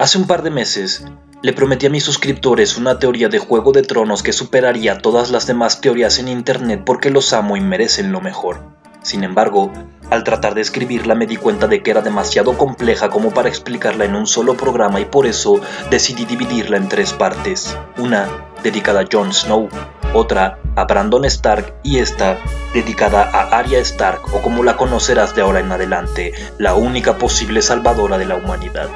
Hace un par de meses, le prometí a mis suscriptores una teoría de Juego de Tronos que superaría todas las demás teorías en internet porque los amo y merecen lo mejor. Sin embargo, al tratar de escribirla me di cuenta de que era demasiado compleja como para explicarla en un solo programa y por eso decidí dividirla en 3 partes. Una dedicada a Jon Snow, otra a Brandon Stark y esta dedicada a Arya Stark, o como la conocerás de ahora en adelante, la única posible salvadora de la humanidad.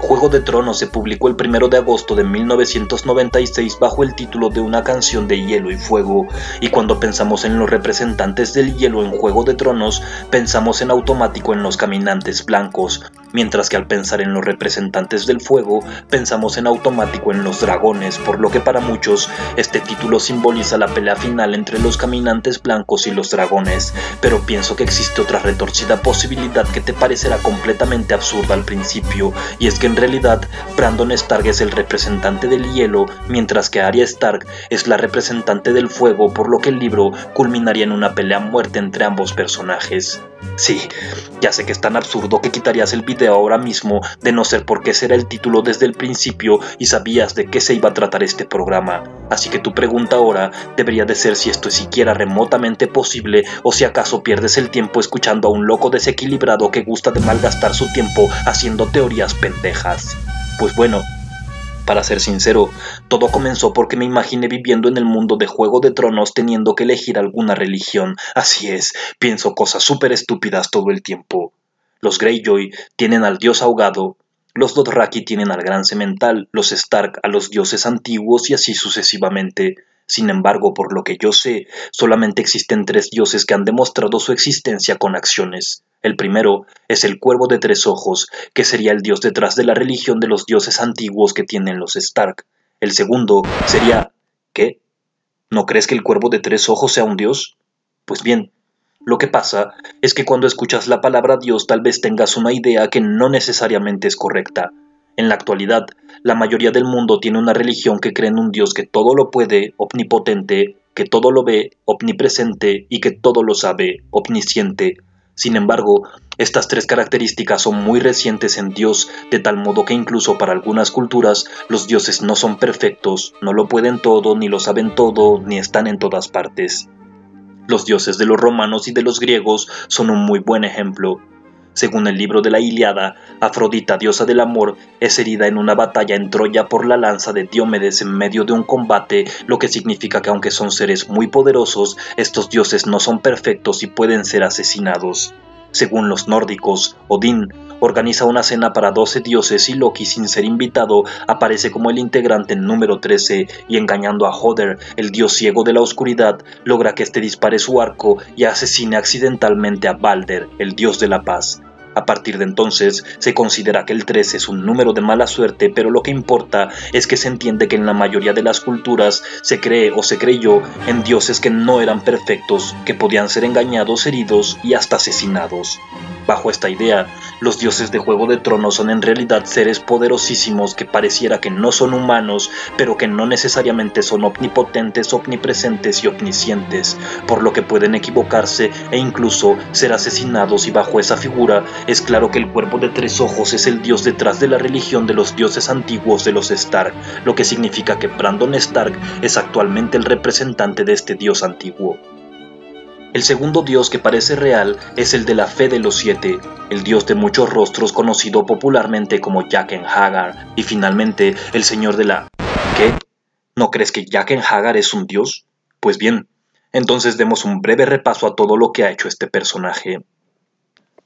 Juego de Tronos se publicó el 1 de agosto de 1996 bajo el título de Una canción de hielo y fuego, y cuando pensamos en los representantes del hielo en Juego de Tronos, pensamos en automático en los caminantes blancos, mientras que al pensar en los representantes del fuego, pensamos en automático en los dragones, por lo que para muchos este título simboliza la pelea final entre los caminantes blancos y los dragones, pero pienso que existe otra retorcida posibilidad que te parecerá completamente absurda al principio, y es que en realidad Brandon Stark es el representante del hielo, mientras que Arya Stark es la representante del fuego, por lo que el libro culminaría en una pelea a muerte entre ambos personajes. Sí, ya sé que es tan absurdo que quitarías el video ahora mismo, de no ser porque ese era el título desde el principio y sabías de qué se iba a tratar este programa. Así que tu pregunta ahora debería de ser si esto es siquiera remotamente posible o si acaso pierdes el tiempo escuchando a un loco desequilibrado que gusta de malgastar su tiempo haciendo teorías pendejas. Pues bueno, para ser sincero, todo comenzó porque me imaginé viviendo en el mundo de Juego de Tronos teniendo que elegir alguna religión. Así es, pienso cosas súper estúpidas todo el tiempo. Los Greyjoy tienen al dios ahogado, los Dothraki tienen al gran semental, los Stark a los dioses antiguos y así sucesivamente. Sin embargo, por lo que yo sé, solamente existen 3 dioses que han demostrado su existencia con acciones. El primero es el Cuervo de 3 ojos, que sería el dios detrás de la religión de los dioses antiguos que tienen los Stark. El segundo sería... ¿Qué? ¿No crees que el Cuervo de 3 ojos sea un dios? Pues bien, lo que pasa es que cuando escuchas la palabra Dios tal vez tengas una idea que no necesariamente es correcta. En la actualidad, la mayoría del mundo tiene una religión que cree en un Dios que todo lo puede, omnipotente, que todo lo ve, omnipresente y que todo lo sabe, omnisciente. Sin embargo, estas 3 características son muy recientes en Dios, de tal modo que incluso para algunas culturas los dioses no son perfectos, no lo pueden todo, ni lo saben todo, ni están en todas partes. Los dioses de los romanos y de los griegos son un muy buen ejemplo. Según el libro de la Ilíada, Afrodita, diosa del amor, es herida en una batalla en Troya por la lanza de Diomedes en medio de un combate, lo que significa que aunque son seres muy poderosos, estos dioses no son perfectos y pueden ser asesinados. Según los nórdicos, Odín organiza una cena para 12 dioses y Loki, sin ser invitado, aparece como el integrante número 13 y engañando a Hodder, el dios ciego de la oscuridad, logra que este dispare su arco y asesine accidentalmente a Balder, el dios de la paz. A partir de entonces, se considera que el 13 es un número de mala suerte, pero lo que importa es que se entiende que en la mayoría de las culturas se cree o se creyó en dioses que no eran perfectos, que podían ser engañados, heridos y hasta asesinados. Bajo esta idea, los dioses de Juego de Tronos son en realidad seres poderosísimos que pareciera que no son humanos, pero que no necesariamente son omnipotentes, omnipresentes y omniscientes, por lo que pueden equivocarse e incluso ser asesinados, y bajo esa figura es claro que el Cuervo de 3 ojos es el dios detrás de la religión de los dioses antiguos de los Stark, lo que significa que Brandon Stark es actualmente el representante de este dios antiguo. El segundo dios que parece real es el de la fe de los 7, el dios de muchos rostros conocido popularmente como Jaqen H'ghar, y finalmente el señor de la... ¿Qué? ¿No crees que Jaqen H'ghar es un dios? Pues bien, entonces demos un breve repaso a todo lo que ha hecho este personaje.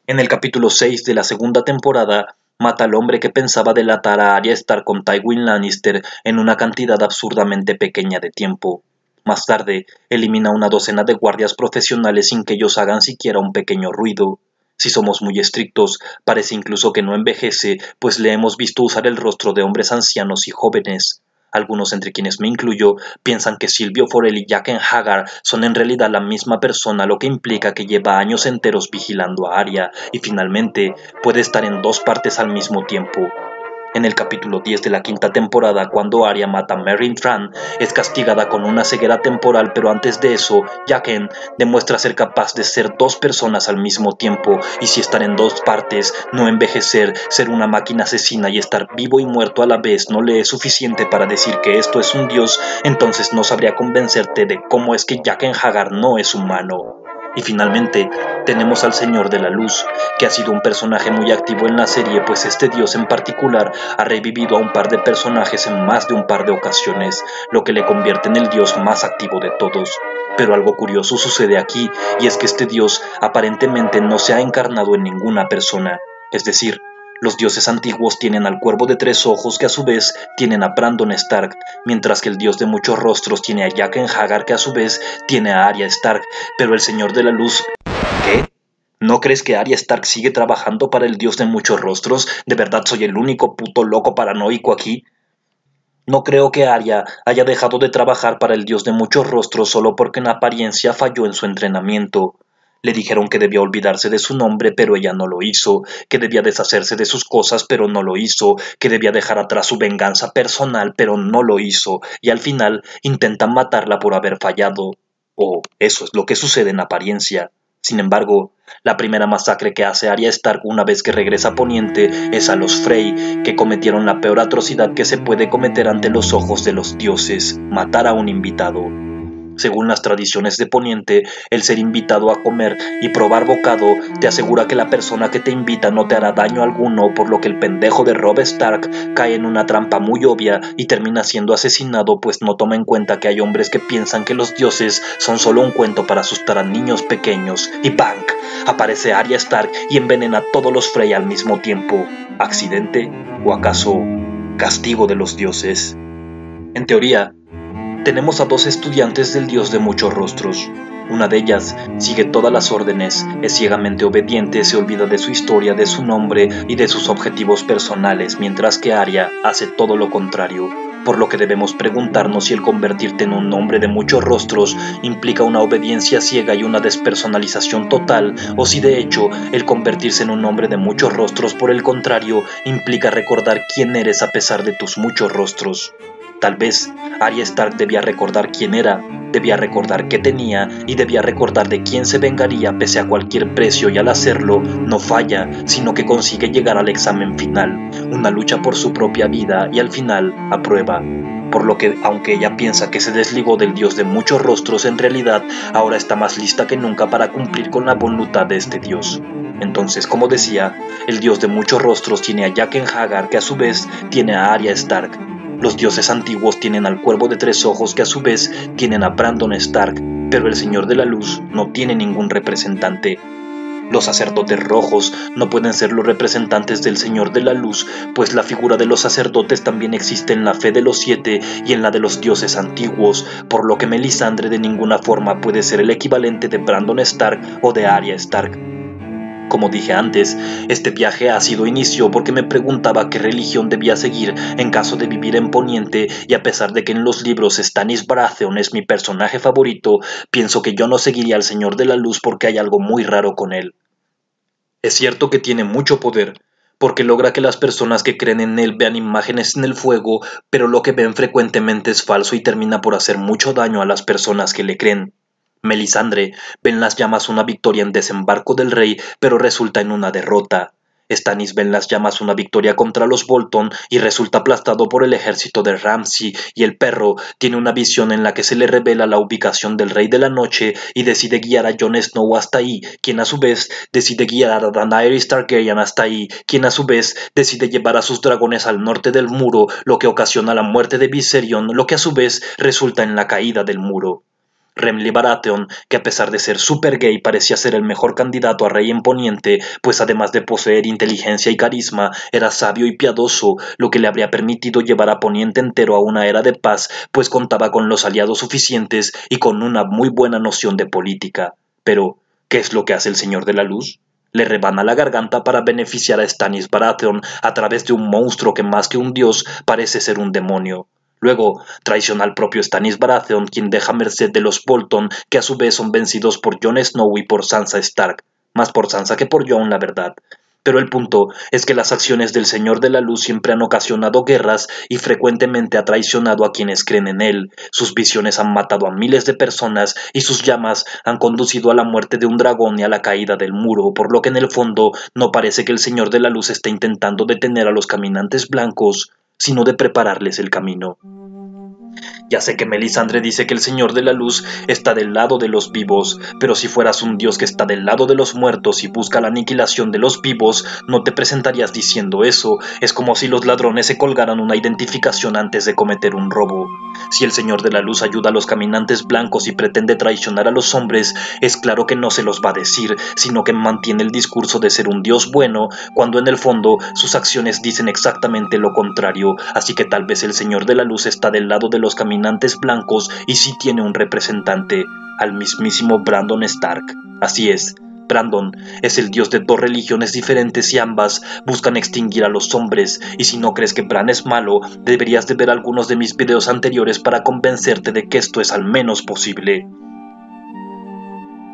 En el capítulo 6 de la segunda temporada, mata al hombre que pensaba delatar a Arya Stark con Tywin Lannister en una cantidad absurdamente pequeña de tiempo. Más tarde, elimina una docena de guardias profesionales sin que ellos hagan siquiera un pequeño ruido. Si somos muy estrictos, parece incluso que no envejece, pues le hemos visto usar el rostro de hombres ancianos y jóvenes. Algunos, entre quienes me incluyo, piensan que Silvio Forel y Jaqen H'ghar son en realidad la misma persona, lo que implica que lleva años enteros vigilando a Arya y finalmente puede estar en 2 partes al mismo tiempo. En el capítulo 10 de la quinta temporada, cuando Arya mata a Meryn Trant, es castigada con una ceguera temporal, pero antes de eso, Jaqen demuestra ser capaz de ser dos personas al mismo tiempo, y si estar en dos partes, no envejecer, ser una máquina asesina y estar vivo y muerto a la vez no le es suficiente para decir que esto es un dios, entonces no sabría convencerte de cómo es que Jaqen H'ghar no es humano. Y finalmente, tenemos al Señor de la Luz, que ha sido un personaje muy activo en la serie, pues este dios en particular ha revivido a un par de personajes en más de un par de ocasiones, lo que le convierte en el dios más activo de todos. Pero algo curioso sucede aquí, y es que este dios aparentemente no se ha encarnado en ninguna persona, es decir, los dioses antiguos tienen al cuervo de tres ojos que a su vez tienen a Brandon Stark, mientras que el dios de muchos rostros tiene a Jaqen H'ghar que a su vez tiene a Arya Stark, pero el Señor de la Luz... ¿Qué? ¿No crees que Arya Stark sigue trabajando para el dios de muchos rostros? ¿De verdad soy el único puto loco paranoico aquí? No creo que Arya haya dejado de trabajar para el dios de muchos rostros solo porque en apariencia falló en su entrenamiento. Le dijeron que debía olvidarse de su nombre, pero ella no lo hizo, que debía deshacerse de sus cosas, pero no lo hizo, que debía dejar atrás su venganza personal, pero no lo hizo, y al final intentan matarla por haber fallado. O eso es lo que sucede en apariencia. Sin embargo, la primera masacre que hace Arya Stark una vez que regresa a Poniente es a los Frey, que cometieron la peor atrocidad que se puede cometer ante los ojos de los dioses, matar a un invitado. Según las tradiciones de Poniente, el ser invitado a comer y probar bocado te asegura que la persona que te invita no te hará daño alguno, por lo que el pendejo de Robb Stark cae en una trampa muy obvia y termina siendo asesinado, pues no toma en cuenta que hay hombres que piensan que los dioses son solo un cuento para asustar a niños pequeños. Y ¡bang! Aparece Arya Stark y envenena a todos los Frey al mismo tiempo. ¿Accidente? ¿O acaso castigo de los dioses? En teoría, tenemos a dos estudiantes del dios de muchos rostros. Una de ellas sigue todas las órdenes, es ciegamente obediente, se olvida de su historia, de su nombre y de sus objetivos personales, mientras que Arya hace todo lo contrario. Por lo que debemos preguntarnos si el convertirte en un hombre de muchos rostros implica una obediencia ciega y una despersonalización total, o si de hecho el convertirse en un hombre de muchos rostros, por el contrario, implica recordar quién eres a pesar de tus muchos rostros. Tal vez Arya Stark debía recordar quién era, debía recordar qué tenía y debía recordar de quién se vengaría pese a cualquier precio, y al hacerlo no falla, sino que consigue llegar al examen final, una lucha por su propia vida y al final aprueba. Por lo que, aunque ella piensa que se desligó del dios de muchos rostros, en realidad ahora está más lista que nunca para cumplir con la voluntad de este dios. Entonces, como decía, el dios de muchos rostros tiene a Jaqen H'ghar, que a su vez tiene a Arya Stark. Los dioses antiguos tienen al cuervo de tres ojos, que a su vez tienen a Brandon Stark, pero el Señor de la Luz no tiene ningún representante. Los sacerdotes rojos no pueden ser los representantes del Señor de la Luz, pues la figura de los sacerdotes también existe en la fe de los siete y en la de los dioses antiguos, por lo que Melisandre de ninguna forma puede ser el equivalente de Brandon Stark o de Arya Stark. Como dije antes, este viaje ha sido inicio porque me preguntaba qué religión debía seguir en caso de vivir en Poniente, y a pesar de que en los libros Stannis Baratheon es mi personaje favorito, pienso que yo no seguiría al Señor de la Luz porque hay algo muy raro con él. Es cierto que tiene mucho poder, porque logra que las personas que creen en él vean imágenes en el fuego, pero lo que ven frecuentemente es falso y termina por hacer mucho daño a las personas que le creen. Melisandre ve en las llamas una victoria en Desembarco del Rey, pero resulta en una derrota. Stannis ve en las llamas una victoria contra los Bolton y resulta aplastado por el ejército de Ramsay, y el perro tiene una visión en la que se le revela la ubicación del Rey de la Noche y decide guiar a Jon Snow hasta ahí, quien a su vez decide guiar a Daenerys Targaryen hasta ahí, quien a su vez decide llevar a sus dragones al norte del muro, lo que ocasiona la muerte de Viserion, lo que a su vez resulta en la caída del muro. Renly Baratheon, que a pesar de ser super gay parecía ser el mejor candidato a rey en Poniente, pues además de poseer inteligencia y carisma, era sabio y piadoso, lo que le habría permitido llevar a Poniente entero a una era de paz, pues contaba con los aliados suficientes y con una muy buena noción de política. Pero, ¿qué es lo que hace el Señor de la Luz? Le rebana la garganta para beneficiar a Stannis Baratheon a través de un monstruo que más que un dios parece ser un demonio. Luego, traiciona al propio Stannis Baratheon, quien deja merced de los Bolton, que a su vez son vencidos por Jon Snow y por Sansa Stark. Más por Sansa que por Jon, la verdad. Pero el punto es que las acciones del Señor de la Luz siempre han ocasionado guerras y frecuentemente ha traicionado a quienes creen en él. Sus visiones han matado a miles de personas y sus llamas han conducido a la muerte de un dragón y a la caída del muro, por lo que en el fondo no parece que el Señor de la Luz esté intentando detener a los caminantes blancos, sino de prepararles el camino. Ya sé que Melisandre dice que el Señor de la Luz está del lado de los vivos, pero si fueras un dios que está del lado de los muertos y busca la aniquilación de los vivos, no te presentarías diciendo eso. Es como si los ladrones se colgaran una identificación antes de cometer un robo. Si el Señor de la Luz ayuda a los caminantes blancos y pretende traicionar a los hombres, es claro que no se los va a decir, sino que mantiene el discurso de ser un dios bueno, cuando en el fondo sus acciones dicen exactamente lo contrario. Así que tal vez el Señor de la Luz está del lado de los caminantes blancos y sí tiene un representante, al mismísimo Brandon Stark. Así es, Brandon es el dios de dos religiones diferentes y ambas buscan extinguir a los hombres, y si no crees que Bran es malo, deberías de ver algunos de mis videos anteriores para convencerte de que esto es al menos posible.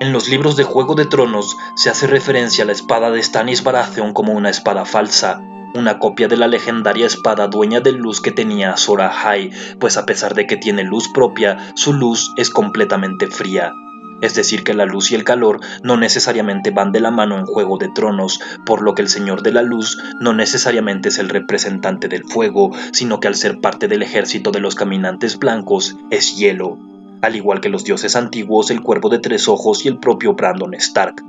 En los libros de Juego de Tronos se hace referencia a la espada de Stannis Baratheon como una espada falsa, una copia de la legendaria espada dueña de luz que tenía Azor Ahai, pues a pesar de que tiene luz propia, su luz es completamente fría. Es decir, que la luz y el calor no necesariamente van de la mano en Juego de Tronos, por lo que el Señor de la Luz no necesariamente es el representante del fuego, sino que al ser parte del ejército de los caminantes blancos, es hielo. Al igual que los dioses antiguos, el Cuervo de Tres Ojos y el propio Brandon Stark.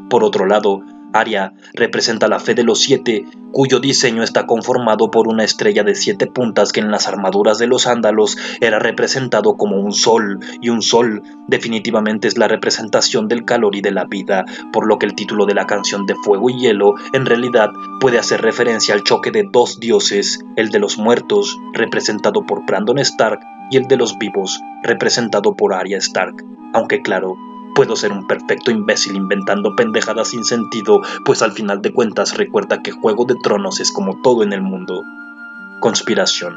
Por otro lado, Arya representa la fe de los siete, cuyo diseño está conformado por una estrella de 7 puntas que en las armaduras de los ándalos era representado como un sol, y un sol definitivamente es la representación del calor y de la vida, por lo que el título de la canción de Fuego y Hielo en realidad puede hacer referencia al choque de dos dioses, el de los muertos, representado por Brandon Stark, y el de los vivos, representado por Arya Stark, aunque claro, puedo ser un perfecto imbécil inventando pendejadas sin sentido, pues al final de cuentas recuerda que Juego de Tronos es como todo en el mundo. Conspiración.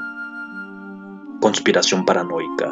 Conspiración paranoica.